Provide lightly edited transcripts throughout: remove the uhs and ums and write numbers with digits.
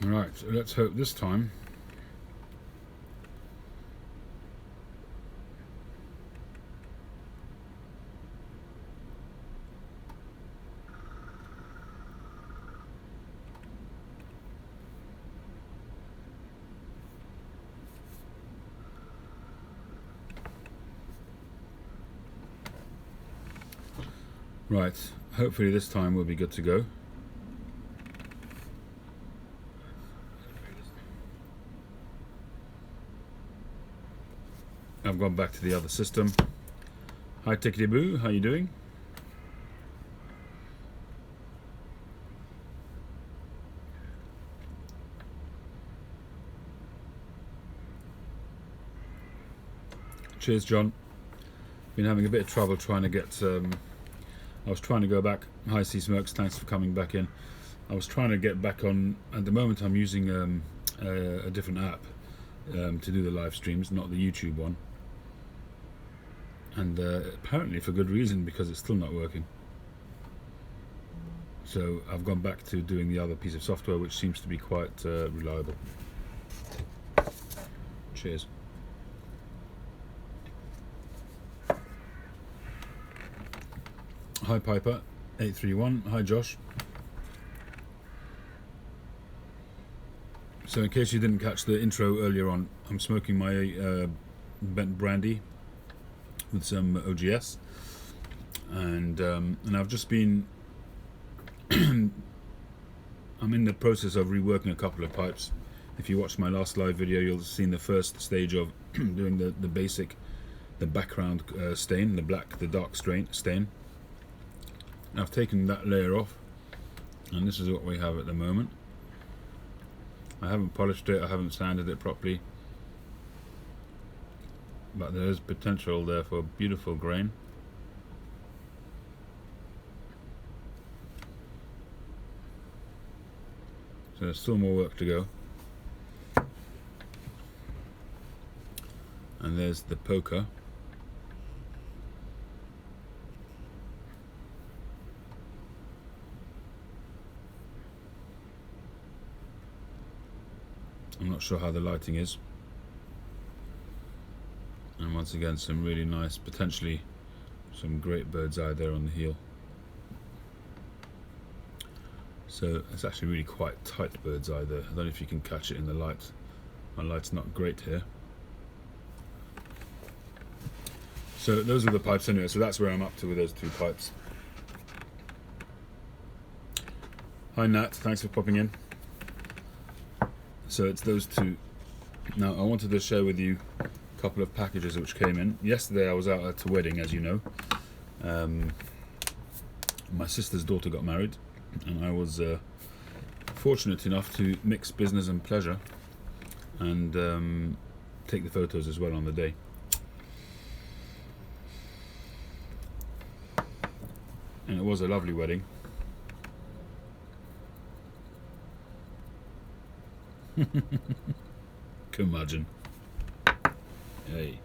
Right, so let's hope this time right, hopefully this time we'll be good to go. I've gone back to the other system. Hi Tickety Boo, how you doing? Cheers, John. Been having a bit of trouble trying to get. I was trying to go back. Hi C Smokes, thanks for coming back in. I was trying to get back on. At the moment, I'm using a different app to do the live streams, not the YouTube one. And apparently for good reason, because it's still not working. So I've gone back to doing the other piece of software, which seems to be quite reliable. Cheers. Hi Piper 831. Hi Josh. So in case you didn't catch the intro earlier on, I'm smoking my bent brandy with some OGS, and I've just been I'm in the process of reworking a couple of pipes. If you watched my last live video, you'll have seen the first stage of doing the basic, the background stain, the dark stain. I've taken that layer off, and this is what we have at the moment. I haven't polished it, I haven't sanded it properly, but there is potential there for a beautiful grain. So there's still more work to go. And there's the poker. I'm not sure how the lighting is. And once again, some really nice, potentially some great bird's eye there on the heel. So it's actually really quite tight bird's eye there. I don't know if you can catch it in the light. My light's not great here. So those are the pipes anyway, so that's where I'm up to with those two pipes. Hi Nat, thanks for popping in. So it's those two. Now I wanted to share with you a couple of packages which came in. Yesterday I was out at a wedding, as you know. My sister's daughter got married, and I was fortunate enough to mix business and pleasure and take the photos as well on the day. And it was a lovely wedding. Can imagine. Hey.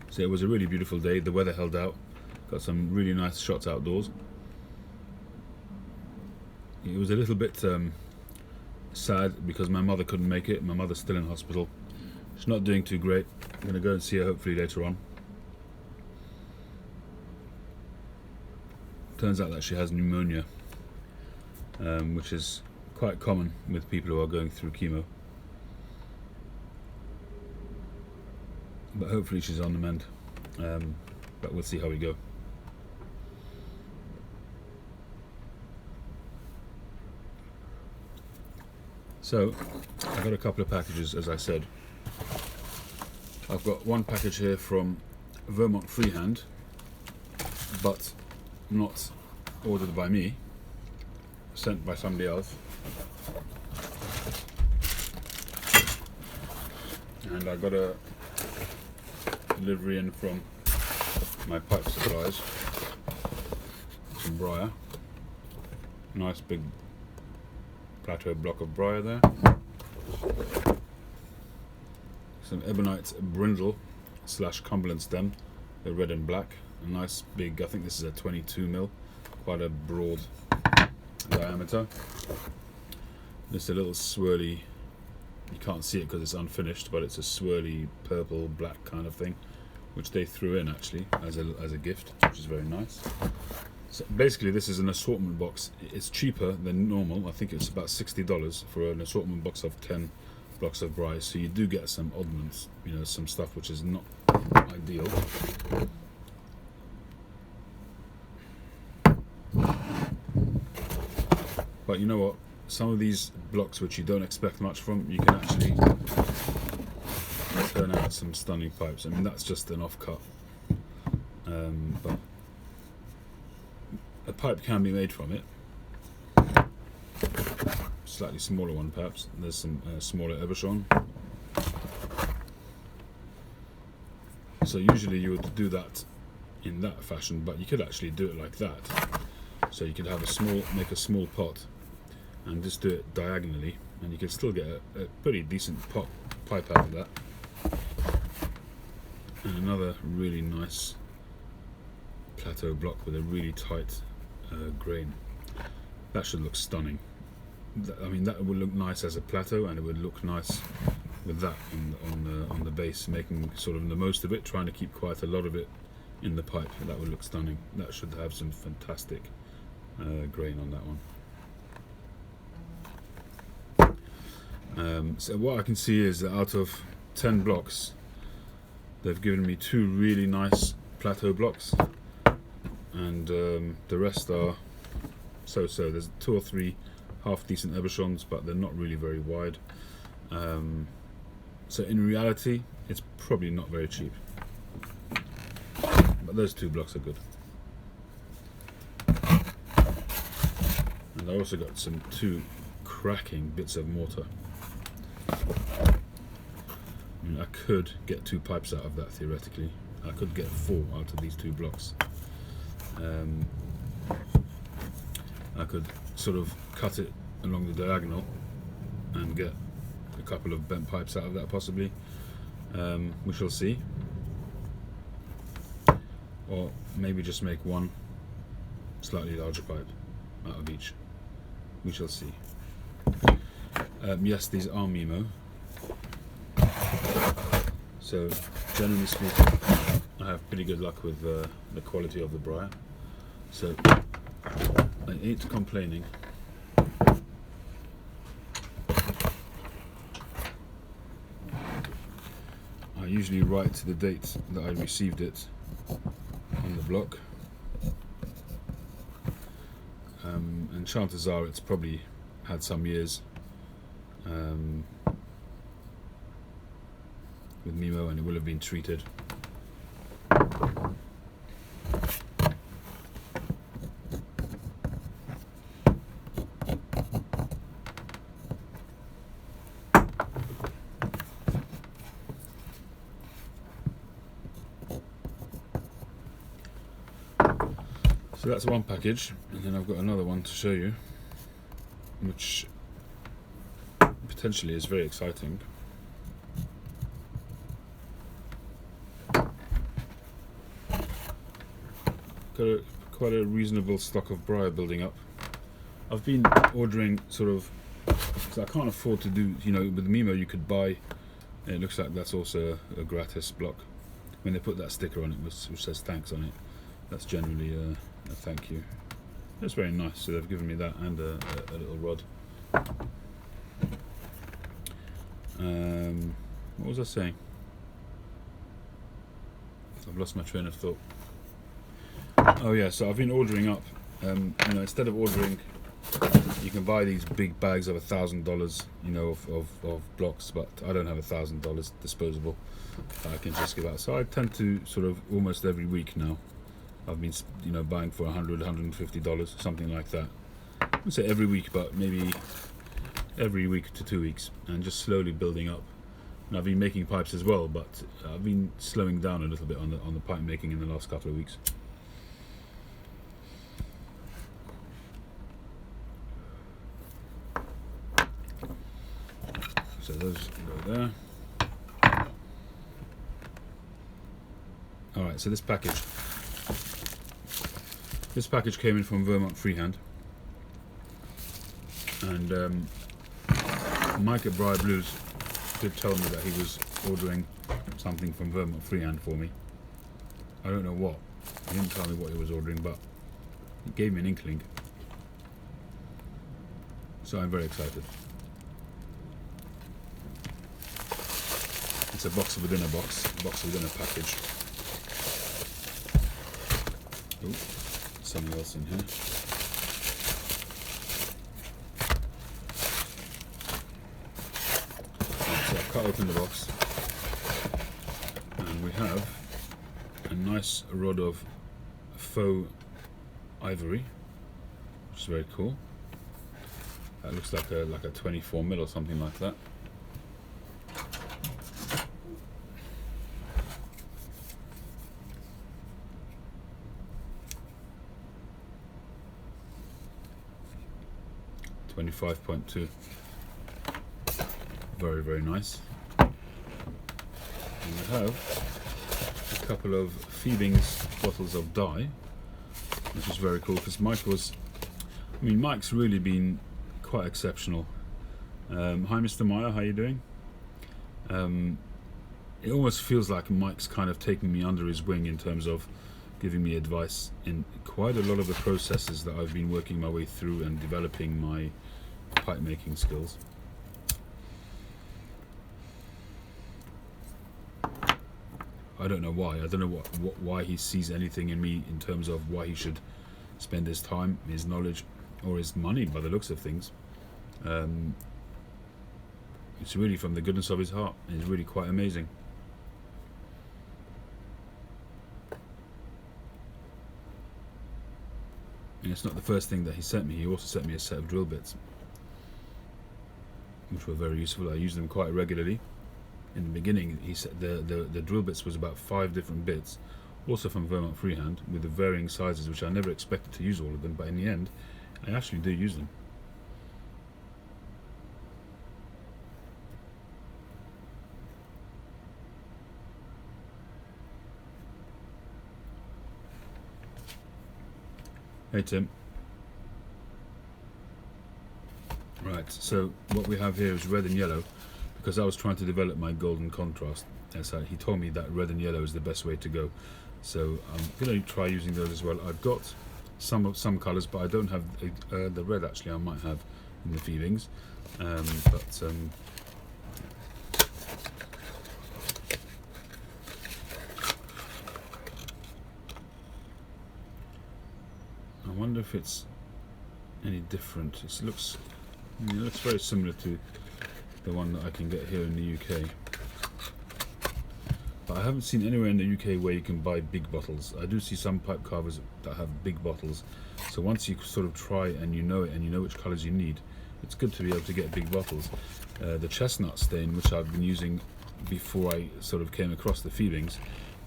So it was a really beautiful day. The weather held out. Got some really nice shots outdoors. It was a little bit sad because my mother couldn't make it. My mother's still in hospital. She's not doing too great. I'm going to go and see her hopefully later on. Turns out that she has pneumonia, which is quite common with people who are going through chemo. But hopefully she's on the mend. But we'll see how we go. So I got a couple of packages, as I said. I've got one package here from Vermont Freehand, but not ordered by me, sent by somebody else. And I got a delivery in from my pipe suppliers, some briar, nice big plateau block of briar there, some ebonite brindle / Cumberland stem, the red and black. A nice big, I think this is a 22mm, quite a broad diameter. Just a little swirly, you can't see it because it's unfinished, but it's a swirly purple black kind of thing, which they threw in actually as a gift, which is very nice. So basically this is an assortment box. It's cheaper than normal. I think it's about $60 for an assortment box of 10 blocks of braai, so you do get some oddments, you know, some stuff which is not ideal. But you know what, some of these blocks which you don't expect much from, you can actually turn out some stunning pipes. I mean, that's just an offcut, but a pipe can be made from it. Slightly smaller one perhaps. There's some smaller Evershon. So usually you would do that in that fashion, but you could actually do it like that. So you could have make a small pot and just do it diagonally, and you can still get a pretty decent pipe out of that. And another really nice plateau block with a really tight grain. That should look stunning. I mean, that would look nice as a plateau, and it would look nice with that on the base, making sort of the most of it, trying to keep quite a lot of it in the pipe. That would look stunning. That should have some fantastic grain on that one. So what I can see is that out of 10 blocks, they've given me 2 really nice plateau blocks, and the rest are so-so. There's 2 or 3 half decent Evershons, but they're not really very wide. So in reality, it's probably not very cheap. But those 2 blocks are good. And I also got some 2 cracking bits of mortar. I mean, I could get 2 pipes out of that theoretically. I could get 4 out of these 2 blocks. I could sort of cut it along the diagonal and get a couple of bent pipes out of that possibly. We shall see. Or maybe just make 1 slightly larger pipe out of each. We shall see. Yes, these are MIMO. So generally speaking, I have pretty good luck with the quality of the braai. So I ain't complaining. I usually write the date that I received it on the block, and chances are it's probably had some years with MIMO, and it will have been treated. So that's one package, and then I've got another one to show you, which potentially is very exciting. Got quite a reasonable stock of braai building up. I've been ordering sort of, because I can't afford to do, you know, with MIMO you could buy, and it looks like that's also a gratis block. When they put that sticker on it which says thanks on it, that's generally a thank you. That's very nice. So they've given me that and a little rod. What was I saying? I've lost my train of thought. Oh yeah, so I've been ordering up. You know, instead of ordering, you can buy these big bags of $1,000, you know, of blocks, but I don't have $1,000 disposable that I can just give out. So I tend to sort of almost every week now, I've been, you know, buying for $100, $150, something like that. I wouldn't say every week, but maybe every week to 2 weeks, and just slowly building up. And I've been making pipes as well, but I've been slowing down a little bit on the pipe making in the last couple of weeks. So those go there. All right, so this package came in from Vermont Freehand, and Mike at Briar Blues did tell me that he was ordering something from Vermont Freehand for me. I don't know what. He didn't tell me what he was ordering, but he gave me an inkling. So I'm very excited. It's a box within a box, a box within a package. Oh, something else in here. Right, so I've cut open the box, and we have a nice rod of faux ivory, which is very cool. That looks like a 24mm or something like that. .25. Very, very nice. And we have a couple of Phoebing's bottles of dye, which is very cool because Mike's really been quite exceptional. Hi Mr. Meyer, how you doing? It almost feels like Mike's kind of taking me under his wing in terms of giving me advice in quite a lot of the processes that I've been working my way through and developing my pipe making skills. I don't know why. I don't know why he sees anything in me in terms of why he should spend his time, his knowledge, or his money by the looks of things. It's really from the goodness of his heart. It's really quite amazing. And it's not the first thing that he sent me. He also sent me a set of drill bits, which were very useful. I use them quite regularly. In the beginning, he said the drill bits was about 5 different bits, also from Vermont Freehand, with the varying sizes, which I never expected to use all of them, but in the end, I actually do use them. Hey Tim. Right, so what we have here is red and yellow, because I was trying to develop my golden contrast. And so he told me that red and yellow is the best way to go. So I'm going to try using those as well. I've got some colours, but I don't have the red. Actually, I might have in the Phoebings, I wonder if it's any different. It looks very similar to the one that I can get here in the UK. But I haven't seen anywhere in the UK where you can buy big bottles. I do see some pipe carvers that have big bottles. So once you sort of try and you know it and you know which colours you need, it's good to be able to get big bottles. The chestnut stain, which I've been using before I sort of came across the Phoebings,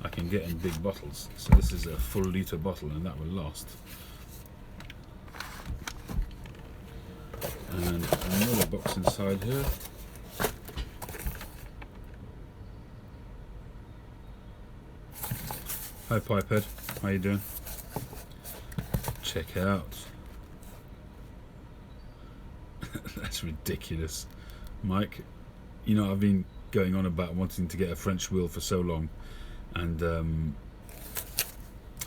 I can get in big bottles. So this is a full litre bottle, and that will last. And another box inside here. Hi Pipehead, how you doing? Check it out. That's ridiculous. Mike, you know, I've been going on about wanting to get a French wheel for so long, and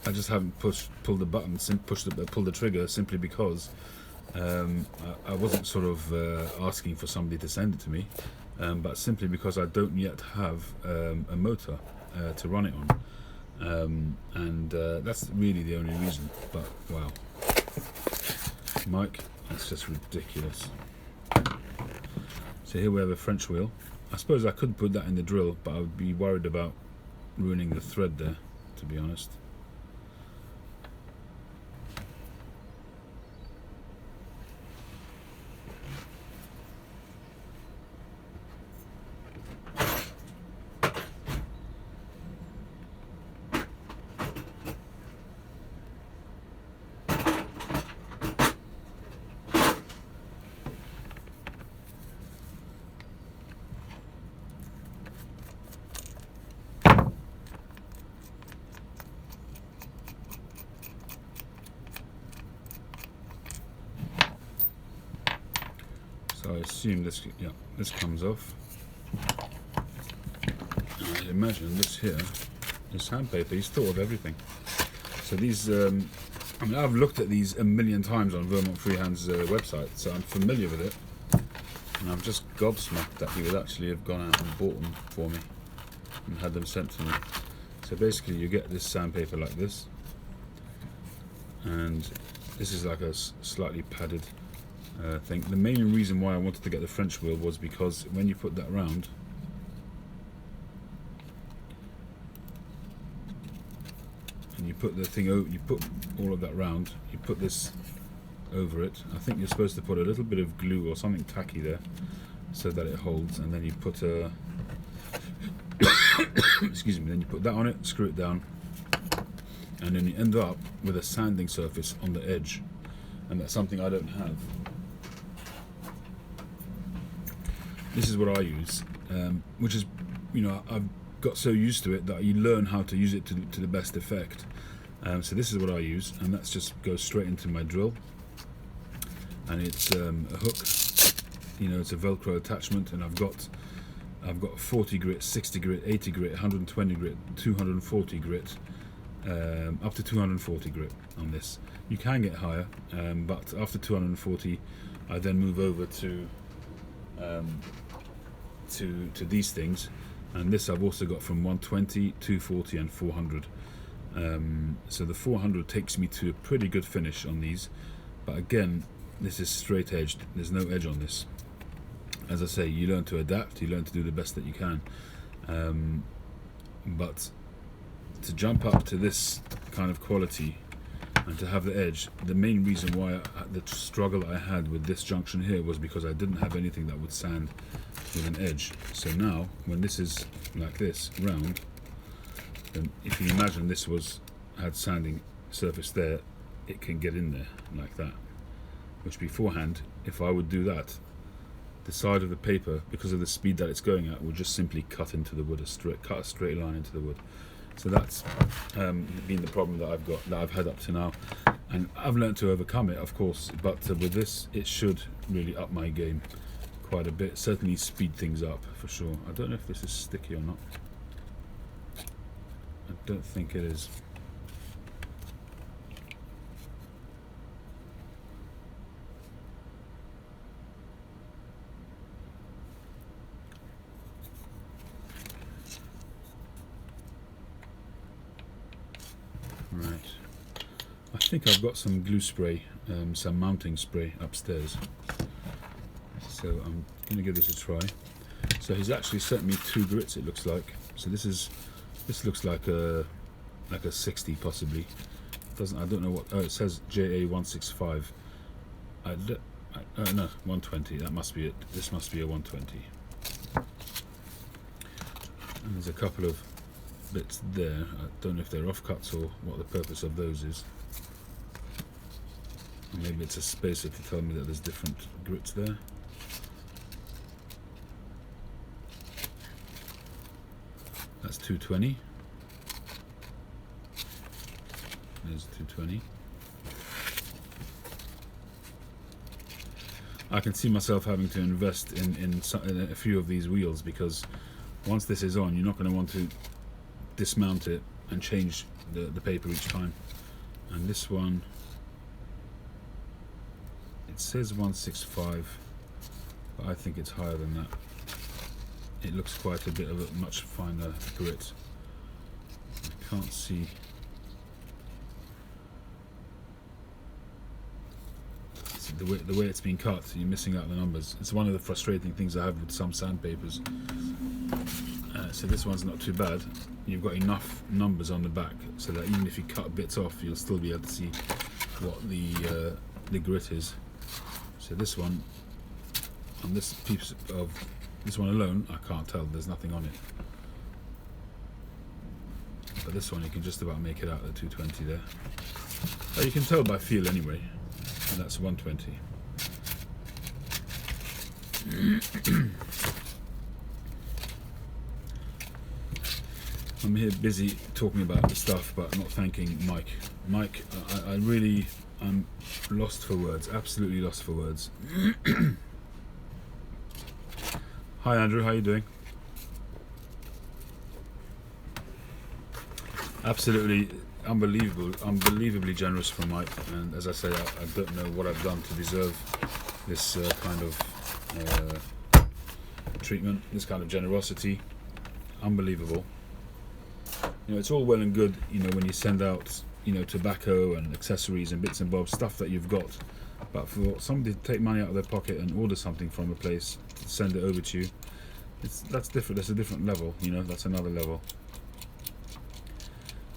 I just haven't pulled the button, pulled the trigger, simply because I wasn't sort of asking for somebody to send it to me, but simply because I don't yet have a motor to run it on, and that's really the only reason. But wow, Mike, that's just ridiculous. So here we have a French wheel. I suppose I could put that in the drill, but I would be worried about ruining the thread there, to be honest. assume this, yeah, this comes off. I imagine this here, the sandpaper, he's thought of everything. So these, I mean, I've looked at these a million times on Vermont Freehand's website, so I'm familiar with it. And I'm just gobsmacked that he would actually have gone out and bought them for me and had them sent to me. So basically you get this sandpaper like this, and this is like a slightly padded thing. The main reason why I wanted to get the French wheel was because when you put that round, and you put the thing over, you put all of that round, you put this over it. I think you're supposed to put a little bit of glue or something tacky there so that it holds, and then you put a excuse me, then you put that on it, screw it down, and then you end up with a sanding surface on the edge, and that's something I don't have. This is what I use, which is, you know, I've got so used to it that you learn how to use it to the best effect. So this is what I use, and that's just goes straight into my drill, and it's a hook, you know, it's a Velcro attachment, and I've got 40 grit, 60 grit, 80 grit, 120 grit, 240 grit, up to 240 grit on this. You can get higher, but after 240 I then move over to these things, and this I've also got from 120, 240 and 400. So the 400 takes me to a pretty good finish on these, but again, this is straight edged, there's no edge on this. As I say, you learn to adapt, you learn to do the best that you can, but to jump up to this kind of quality and to have the edge, the main reason why the struggle I had with this junction here was because I didn't have anything that would sand with an edge. So now when this is like this, round, then if you imagine this had sanding surface there, it can get in there like that, which beforehand, if I would do that, the side of the paper, because of the speed that it's going at, will just simply cut into the wood, cut a straight line into the wood. So that's been the problem that I've had up to now, and I've learned to overcome it, of course. But with this, it should really up my game quite a bit. Certainly speed things up for sure. I don't know if this is sticky or not. I don't think it is. Right, I think I've got some glue spray, some mounting spray upstairs, so I'm going to give this a try. So he's actually sent me 2 grits, it looks like. So this looks like a 60 possibly. I don't know what. Oh, it says JA165. No, 120. That must be it. This must be a 120. And there's a couple of bits there. I don't know if they're offcuts or what the purpose of those is. Or maybe it's a spacer to tell me that there's different grits there. That's 220. There's 220. I can see myself having to invest in a few of these wheels, because once this is on, you're not going to want to dismount it and change the paper each time. And this one, it says 165, but I think it's higher than that. It looks quite a bit of a much finer grit. I can't see. The way it's been cut, you're missing out the numbers. It's one of the frustrating things I have with some sandpapers. So this one's not too bad. You've got enough numbers on the back so that even if you cut bits off, you'll still be able to see what the grit is. So this one, on this piece of this one alone, I can't tell. There's nothing on it. But this one, you can just about make it out at 220 there. But you can tell by feel anyway. And that's 120. I'm here busy talking about the stuff, but not thanking Mike. Mike, I'm lost for words, absolutely lost for words. Hi Andrew, how you doing? Absolutely unbelievably generous from Mike. And as I say, I don't know what I've done to deserve this kind of treatment, this kind of generosity. Unbelievable. You know, it's all well and good, you know, when you send out, you know, tobacco and accessories and bits and bobs, stuff that you've got. But for somebody to take money out of their pocket and order something from a place to send it over to you, that's different. That's a different level, you know. That's another level.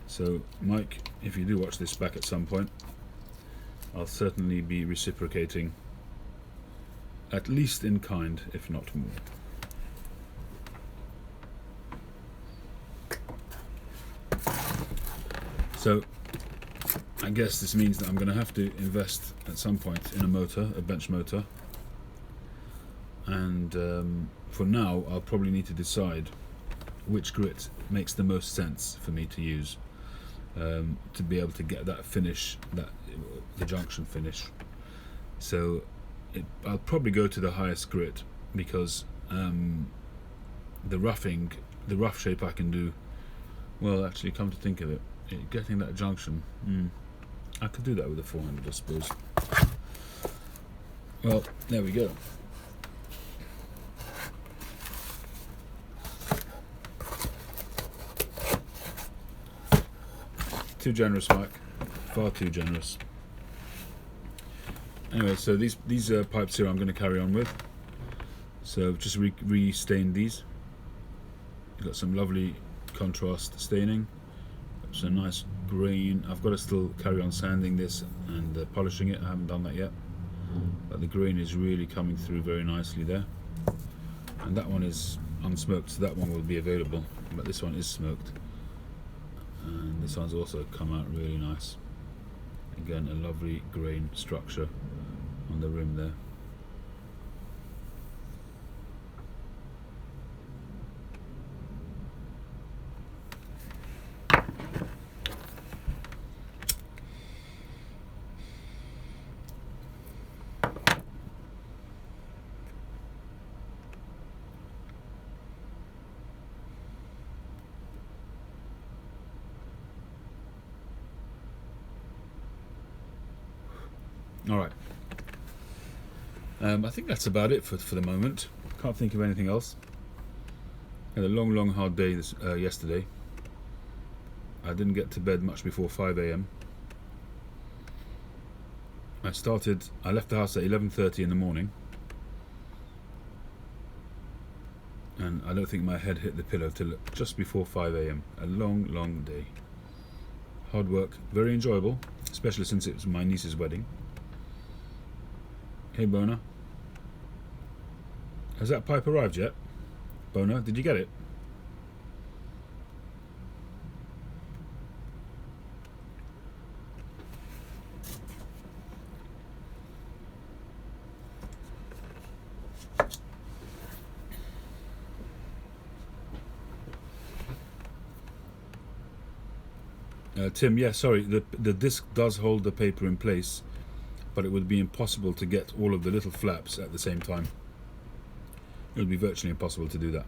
So, Mike, if you do watch this back at some point, I'll certainly be reciprocating, at least in kind, if not more. So, I guess this means that I'm going to have to invest at some point in a motor, a bench motor. And for now, I'll probably need to decide which grit makes the most sense for me to use to be able to get that finish, the junction finish. So I'll probably go to the highest grit because the rough shape I can do. Well, actually, come to think of it, getting that junction, I could do that with a 400, I suppose. Well, there we go. Too generous, Mike. Far too generous. Anyway, so these pipes here I'm going to carry on with. So just re-stained these. You've got some lovely contrast staining. It's a nice grain. I've got to still carry on sanding this and polishing it. I haven't done that yet. But the grain is really coming through very nicely there. And that one is unsmoked, so that one will be available. But this one is smoked. And this one's also come out really nice. Again, a lovely grain structure on the rim there. Alright, I think that's about it for the moment. Can't think of anything else. Had a long hard day yesterday. I didn't get to bed much before 5 AM. I left the house at 11:30 in the morning, and I don't think my head hit the pillow till just before 5 AM. A long day. Hard work, very enjoyable, especially since it was my niece's wedding. Hey Bona, has that pipe arrived yet? Bona, did you get it? Tim, yeah, sorry, the disc does hold the paper in place, but it would be impossible to get all of the little flaps at the same time. It would be virtually impossible to do that.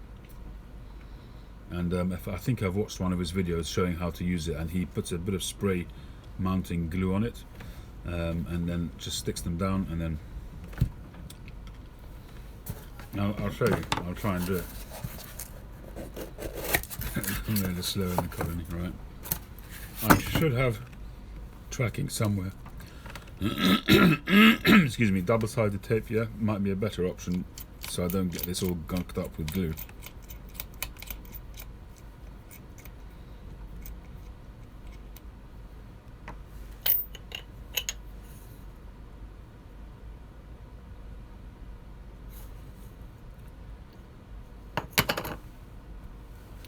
And I think I've watched one of his videos showing how to use it, and he puts a bit of spray mounting glue on it, and then just sticks them down, and then I'll show you. I'll try and do it. I'm really slow in the colony, right? I should have tracking somewhere. Excuse me, double-sided tape, yeah, might be a better option so I don't get this all gunked up with glue.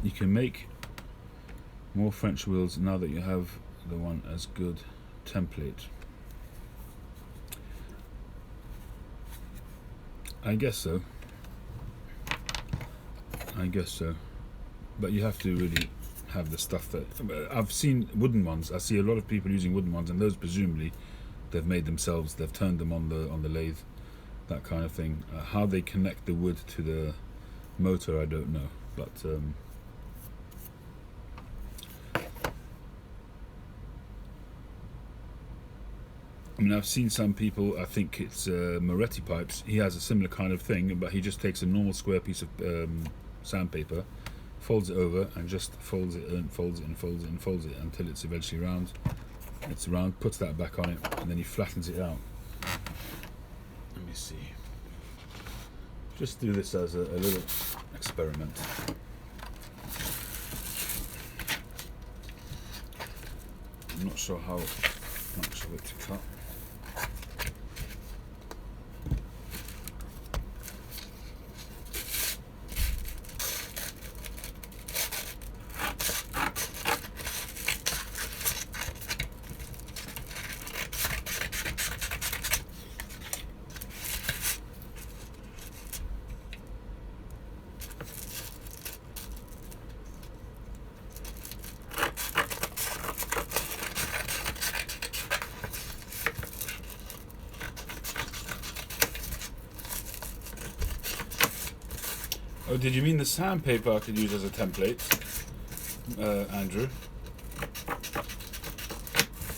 You can make more French wheels now that you have the one as good template. I guess so. But you have to really have the stuff that... I've seen wooden ones. I see a lot of people using wooden ones, and those presumably they've made themselves. They've turned them on the lathe, that kind of thing. How they connect the wood to Motor, I don't know, but I mean, I've seen some people, I think it's Moretti Pipes, he has a similar kind of thing, but he just takes a normal square piece of sandpaper, folds it over, and just folds it and folds it and folds it and folds it until it's eventually round. It's round, puts that back on it, and then he flattens it out. Let me see. Just do this as a little experiment. I'm not sure how much of it to cut. Oh, did you mean the sandpaper I could use as a template, Andrew?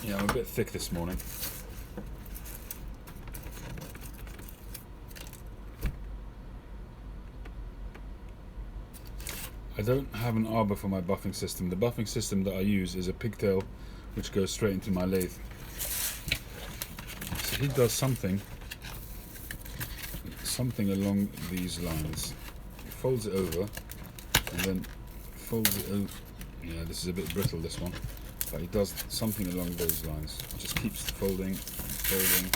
Yeah, I'm a bit thick this morning. I don't have an arbor for my buffing system. The buffing system that I use is a pigtail which goes straight into my lathe. So he does something along these lines. Folds it over and then folds it over. Yeah, this is a bit brittle, this one, but he does something along those lines. It just keeps folding and folding.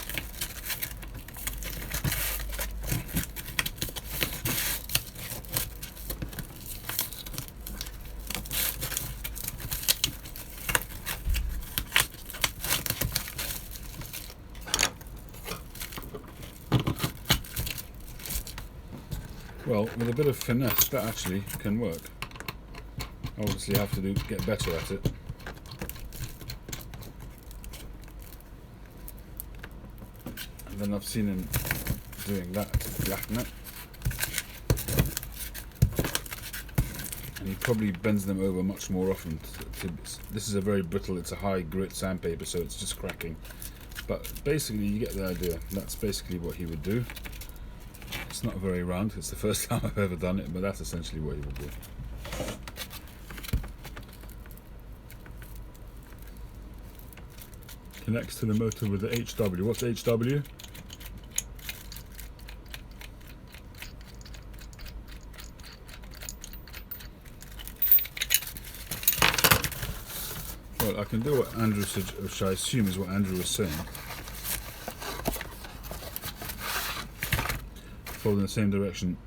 Well, with a bit of finesse, that actually can work. Obviously, you have to get better at it. And then I've seen him doing that to flatten it. And he probably bends them over much more often. This is a very brittle, it's a high grit sandpaper, so it's just cracking. But basically, you get the idea. That's basically what he would do. It's not very round, it's the first time I've ever done it, but that's essentially what he would do. Connects to the motor with the HW. What's HW? Well, I can do what Andrew said, which I assume is what Andrew was saying. Fold in the same direction.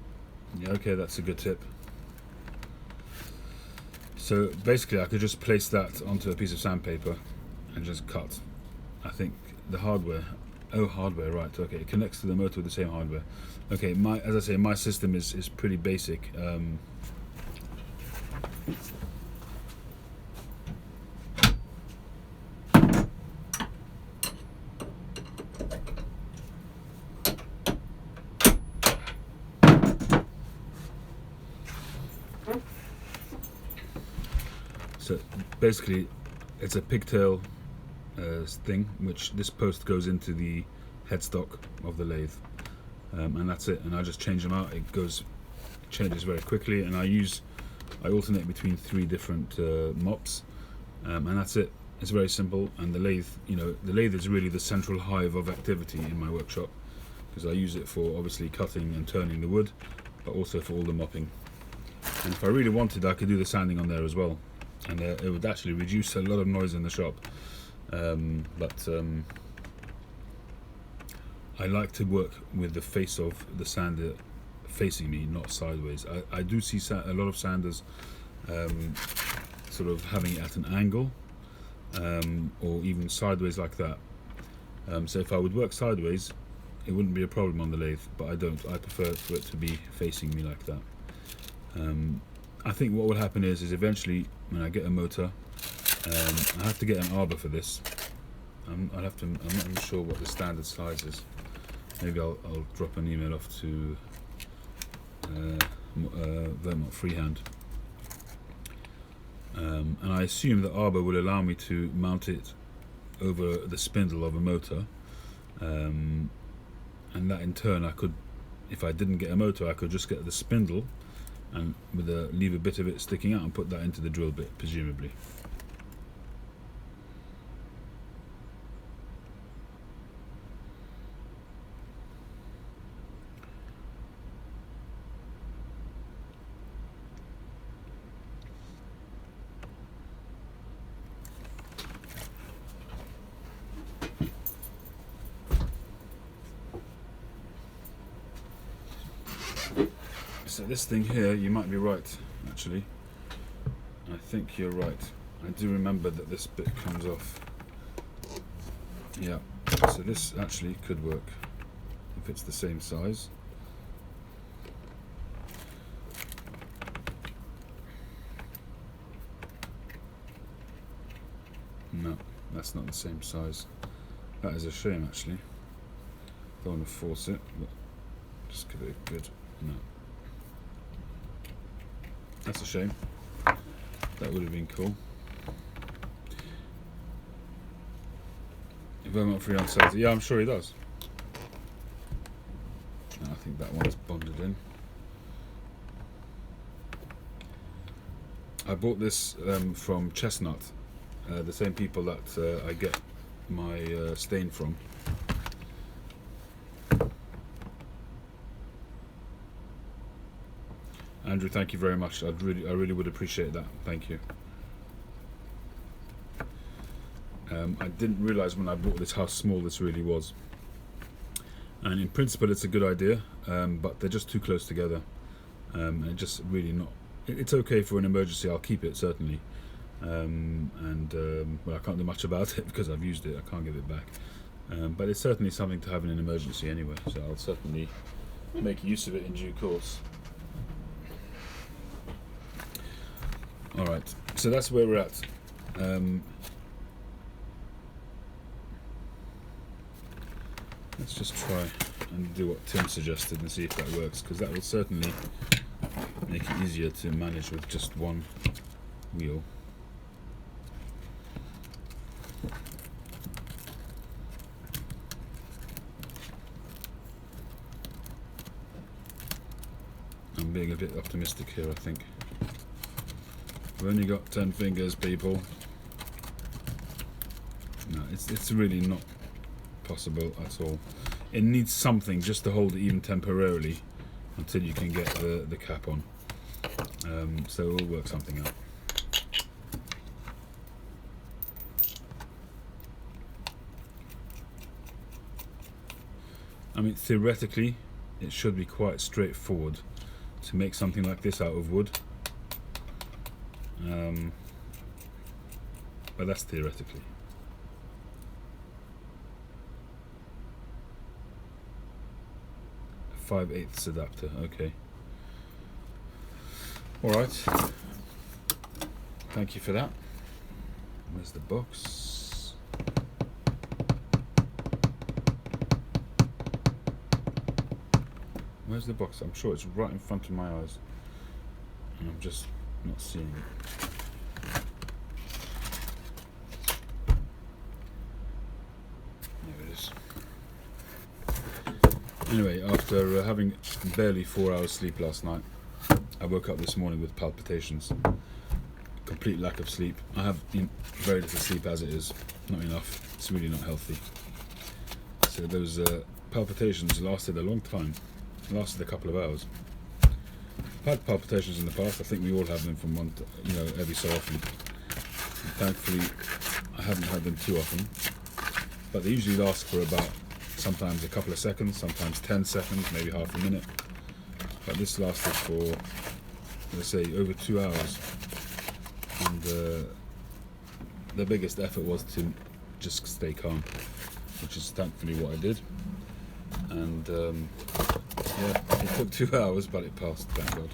Yeah, okay, that's a good tip. So basically I could just place that onto a piece of sandpaper and just cut. I think the hardware, hardware, right, okay, it connects to the motor with the same hardware. Okay, as I say, my system is pretty basic. So basically it's a pigtail thing, which this post goes into the headstock of the lathe, and that's it. And I just change them out. It changes very quickly, and I alternate between 3 different mops, and that's it. It's very simple. And the lathe, the lathe is really the central hive of activity in my workshop, because I use it for obviously cutting and turning the wood, but also for all the mopping. And if I really wanted, I could do the sanding on there as well, and it would actually reduce a lot of noise in the shop. But I like to work with the face of the sander facing me, not sideways. I do see a lot of sanders sort of having it at an angle, or even sideways like that. So if I would work sideways, it wouldn't be a problem on the lathe, but I don't. I prefer for it to be facing me like that. I think what will happen is eventually when I get a motor, I have to get an arbor for this. I'm not even sure what the standard size is. Maybe I'll drop an email off to Vermont Freehand. And I assume that YABO will allow me to mount it over the spindle of a motor, and that in turn I could, if I didn't get a motor, I could just get the spindle and leave a bit of it sticking out and put that into the drill bit, presumably. So this thing here, you might be right, actually. I think you're right. I do remember that this bit comes off. Yeah, so this actually could work if it's the same size. No, that's not the same size. That is a shame, actually. Don't want to force it, but just give it a good no. That's a shame. That would have been cool. Vermont Freehand sells it. Yeah, I'm sure he does. And I think that one's bonded in. I bought this from Chestnut, the same people that I get my stain from. Andrew, thank you very much. I really would appreciate that. Thank you. I didn't realise when I bought this how small this really was. And in principle, it's a good idea, but they're just too close together, and it just really not. It's okay for an emergency. I'll keep it certainly, well, I can't do much about it because I've used it. I can't give it back, but it's certainly something to have in an emergency anyway. So I'll certainly make use of it in due course. Alright, so that's where we're at. Let's just try and do what Tim suggested and see if that works, because that will certainly make it easier to manage with just one wheel. I'm being a bit optimistic here, I think. We've only got 10 fingers, people. No, it's really not possible at all. It needs something just to hold it even temporarily until you can get the cap on. So we'll work something out. I mean, theoretically, it should be quite straightforward to make something like this out of wood. But that's theoretically. A 5/8 adapter, okay. Alright. Thank you for that. Where's the box? Where's the box? I'm sure it's right in front of my eyes. And I'm just not seeing it. There it is. Anyway, after having barely 4 hours sleep last night, I woke up this morning with palpitations. Complete lack of sleep. I have very little sleep as it is. Not enough. It's really not healthy. So those palpitations lasted a long time. Lasted a couple of hours. I've had palpitations in the past. I think we all have them from every so often. And thankfully, I haven't had them too often. But they usually last for about sometimes a couple of seconds, sometimes 10 seconds, maybe half a minute. But this lasted for, let's say, over 2 hours. And the biggest effort was to just stay calm, which is thankfully what I did. And yeah, it took 2 hours, but it passed, thank God.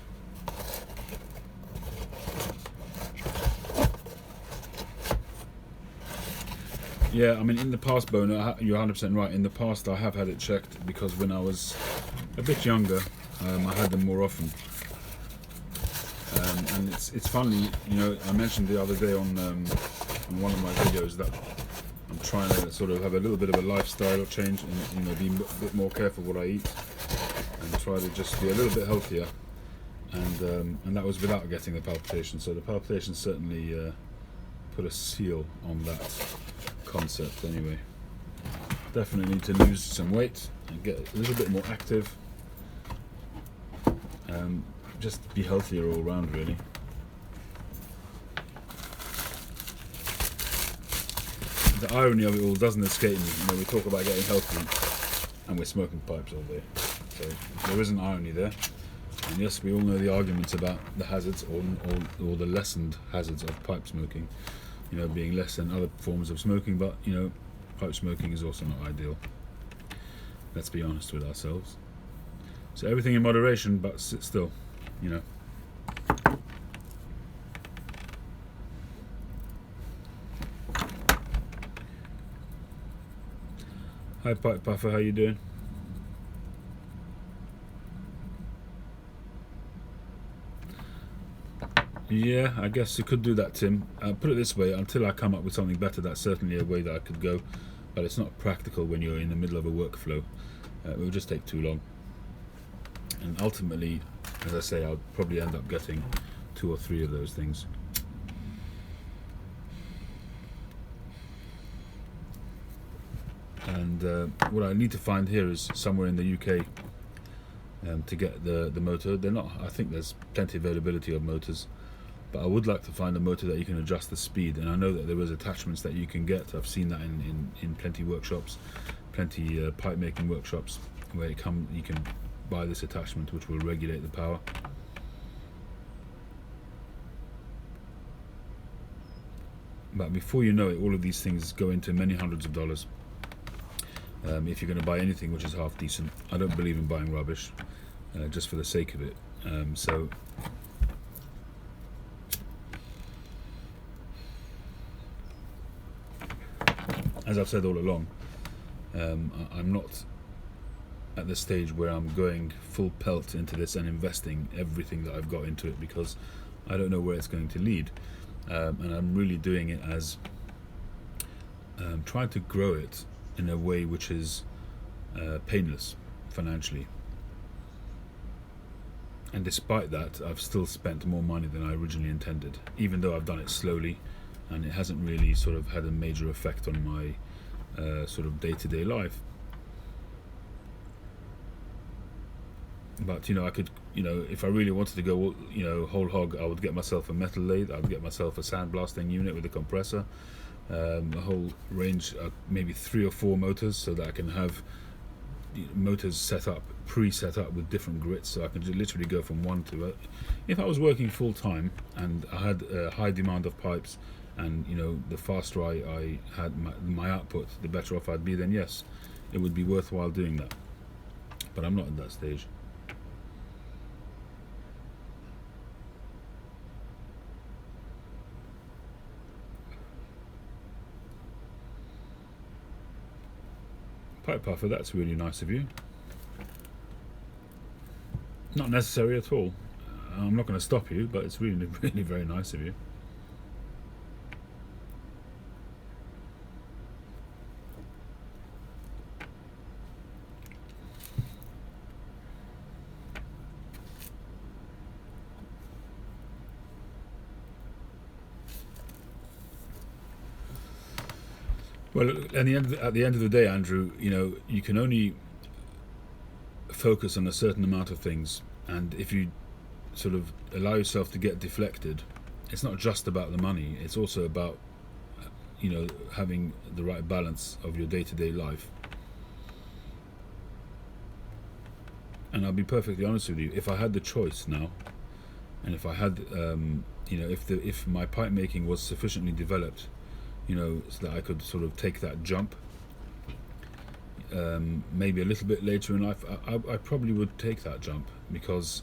Yeah, I mean, in the past, Bono, you're 100% right. In the past, I have had it checked because when I was a bit younger, I had them more often. and it's funny, you know. I mentioned the other day on one of my videos that I'm trying to sort of have a little bit of a lifestyle change and, you know, be a bit more careful what I eat and try to just be a little bit healthier. And that was without getting the palpitations. So the palpitations certainly put a seal on that concept. Anyway, definitely need to lose some weight and get a little bit more active. Just be healthier all around, really. The irony of it all doesn't escape me. You know, we talk about getting healthy and we're smoking pipes all day. So there is an irony there. And yes, we all know the arguments about the hazards or the lessened hazards of pipe smoking, you know, being less than other forms of smoking, but, you know, pipe smoking is also not ideal. Let's be honest with ourselves. So everything in moderation, but still, you know. Hi Pipe Puffer, how you doing? Yeah, I guess you could do that, Tim. Put it this way, until I come up with something better, that's certainly a way that I could go, but it's not practical when you're in the middle of a workflow. It will just take too long. And ultimately, as I say, I'll probably end up getting 2 or 3 of those things. And what I need to find here is somewhere in the UK to get the motor. They're not. I think there's plenty of availability of motors, but I would like to find a motor that you can adjust the speed. And I know that there is attachments that you can get. I've seen that in plenty workshops, plenty pipe making workshops, where you can buy this attachment which will regulate the power. But before you know it, all of these things go into many hundreds of dollars. If you're going to buy anything which is half decent. I don't believe in buying rubbish just for the sake of it. So as I've said all along, I'm not at the stage where I'm going full pelt into this and investing everything that I've got into it, because I don't know where it's going to lead, and I'm really doing it as trying to grow it in a way which is painless financially. And despite that, I've still spent more money than I originally intended, even though I've done it slowly, and it hasn't really sort of had a major effect on my sort of day-to-day life. But, you know, I could, you know, if I really wanted to go, you know, whole hog, I would get myself a metal lathe, I would get myself a sandblasting unit with a compressor, a whole range, maybe 3 or 4 motors, so that I can have motors set up, pre-set up with different grits, so I can just literally go from one to it. If I was working full time and I had a high demand of pipes, and, you know, the faster I had my output, the better off I'd be, then yes, it would be worthwhile doing that. But I'm not at that stage. Pipe Puffer, that's really nice of you. Not necessary at all. I'm not going to stop you, but it's really, really very nice of you. Well, at the end of the day, Andrew, you know, you can only focus on a certain amount of things, and if you sort of allow yourself to get deflected, it's not just about the money, it's also about, you know, having the right balance of your day-to-day life. And I'll be perfectly honest with you, if I had the choice now, and if I had, you know, if my pipe making was sufficiently developed, you know, so that I could sort of take that jump, maybe a little bit later in life, I probably would take that jump, because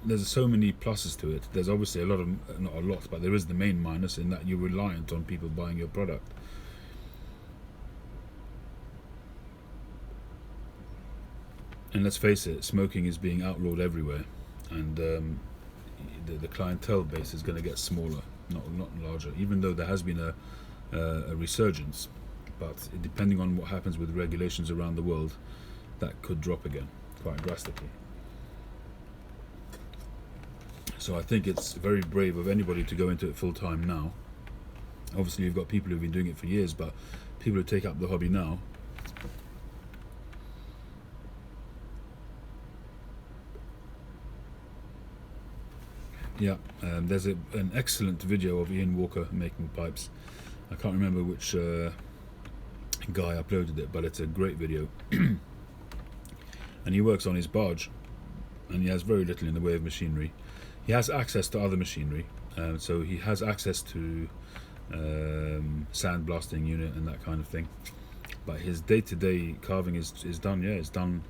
there's so many pluses to it. There's obviously a lot of, not a lot, but there is the main minus in that you're reliant on people buying your product. And let's face it, smoking is being outlawed everywhere, and the clientele base is going to get smaller, not larger. Even though there has been a resurgence, but depending on what happens with regulations around the world, that could drop again quite drastically. So I think it's very brave of anybody to go into it full time now. Obviously, you've got people who've been doing it for years, but people who take up the hobby now. Yeah, there's an excellent video of Ian Walker making pipes. I can't remember which guy uploaded it, but it's a great video. And he works on his barge, and he has very little in the way of machinery. He has access to other machinery, so he has access to sandblasting unit and that kind of thing. But his day-to-day carving is done. Yeah, it's done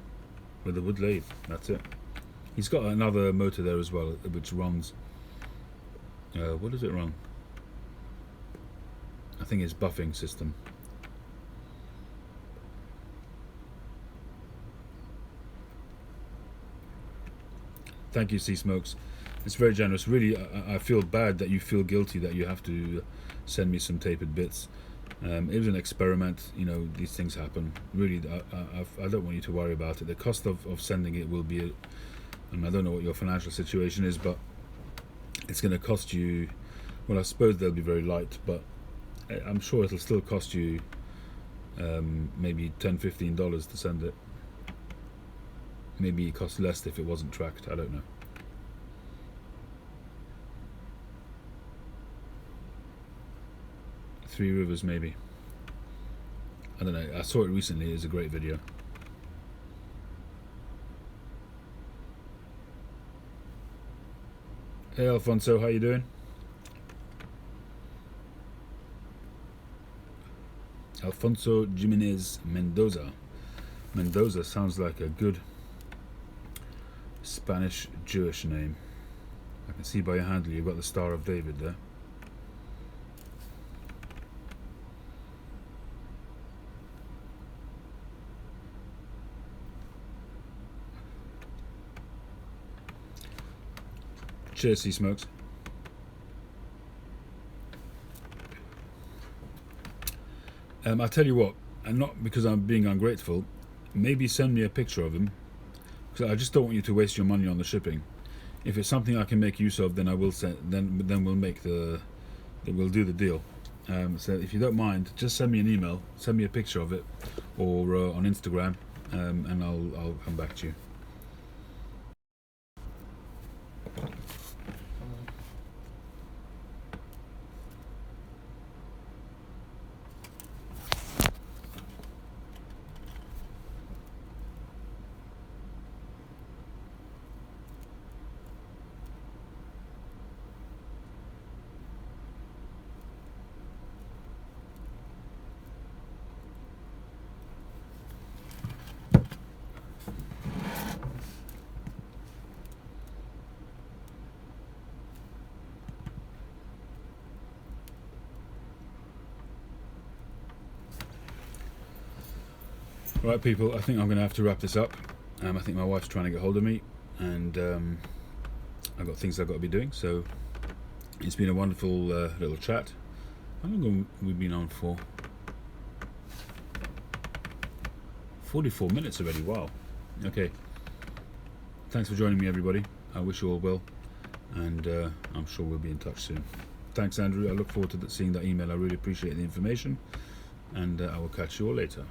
with a wood lathe. That's it. He's got another motor there as well, which runs. What does it run? I think it's buffing system. Thank you, Sea Smokes. It's very generous. Really, I feel bad that you feel guilty that you have to send me some tapered bits. It was an experiment. You know, these things happen. Really, I don't want you to worry about it. The cost of sending it will be, and I don't know what your financial situation is, but it's going to cost you. Well, I suppose they'll be very light, but I'm sure it'll still cost you maybe $10-15 to send it. Maybe it costs less if it wasn't tracked. I don't know. Three Rivers, maybe. I don't know. I saw it recently. It's a great video. Hey Alfonso, how you doing? Alfonso Jimenez Mendoza. Mendoza sounds like a good Spanish Jewish name. I can see by your handle you've got the Star of David there. Cheers, Sea Smokes. I tell you what, and not because I'm being ungrateful, maybe send me a picture of him, because I just don't want you to waste your money on the shipping. If it's something I can make use of, then I will send. Then we'll make we'll do the deal. So if you don't mind, just send me an email, send me a picture of it, or on Instagram, and I'll come back to you. Right, people, I think I'm going to have to wrap this up. I think my wife's trying to get hold of me, and I've got things I've got to be doing, so it's been a wonderful little chat. How long have we been on for? 44 minutes already, wow. Okay. Thanks for joining me, everybody. I wish you all well, and I'm sure we'll be in touch soon. Thanks, Andrew. I look forward to seeing that email. I really appreciate the information, and I will catch you all later.